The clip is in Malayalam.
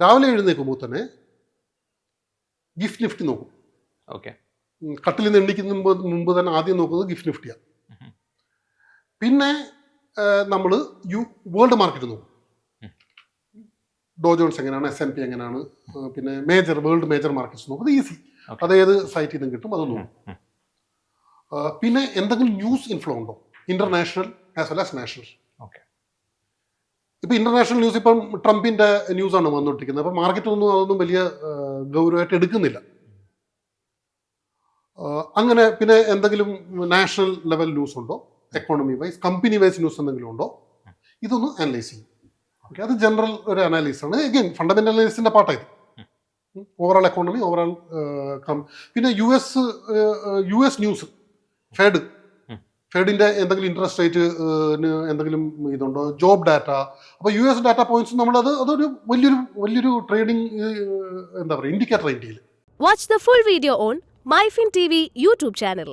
രാവിലെ എഴുന്നേൽക്കുമ്പോൾ തന്നെ ഗിഫ്റ്റ് നിഫ്റ്റി നോക്കും. ഓക്കെ. കട്ടിൽ നിന്ന് എണ്ണിക്കുന്ന മുമ്പ് തന്നെ ആദ്യം നോക്കുന്നത് ഗിഫ്റ്റ് നിഫ്റ്റിയാണ്. പിന്നെ നമ്മൾ വേൾഡ് മാർക്കറ്റ് നോക്കും. ഡോ ജോൺസ് എങ്ങനെയാണ്, S&P എങ്ങനെയാണ്, പിന്നെ വേൾഡ് മേജർ മാർക്കറ്റ്സ് നോക്കും. അത് ഈസി, അത് ഏത് സൈറ്റിൽ നിന്നും കിട്ടും, അത് നോക്കും. പിന്നെ എന്തെങ്കിലും ന്യൂസ് ഇൻഫ്ലോ ഉണ്ടോ, international as well as national. ഇപ്പം ഇന്റർനാഷണൽ ന്യൂസ്, ഇപ്പം ട്രംപിന്റെ ന്യൂസാണ് വന്നുകൊണ്ടിരിക്കുന്നത്. അപ്പം മാർക്കറ്റ് അതൊന്നും വലിയ ഗൗരവമായിട്ട് എടുക്കുന്നില്ല. അങ്ങനെ പിന്നെ എന്തെങ്കിലും നാഷണൽ ലെവൽ ന്യൂസ് ഉണ്ടോ, economy wise, company wise news എന്തെങ്കിലും ഉണ്ടോ, ഇതൊന്ന് അനലൈസ് ചെയ്യും. ഓക്കെ, അത് ജനറൽ ഒരു അനാലിസിസ് ആണ്. എഗെയിൻ ഫണ്ടമെന്റൽ അനാലിസിന്റെ പാർട്ടായത്. ഓവറോൾ എക്കോണമി, ഓവറോൾ പിന്നെ യു എസ് ന്യൂസ്, ഫെഡിന്റെ എന്തെങ്കിലും ഇൻട്രസ്റ്റ് റേറ്റ് എന്തെങ്കിലും ഇതുണ്ടോ, ജോബ് ഡാറ്റ. അപ്പോൾ US ഡാറ്റ പോയിന്റ്സ് അതൊരു വലിയൊരു ട്രേഡിംഗ് എന്താ പറയുക ഇൻഡിക്കേറ്റർ ഇന്ത്യയിൽ. Watch the full video on MyFin TV YouTube channel.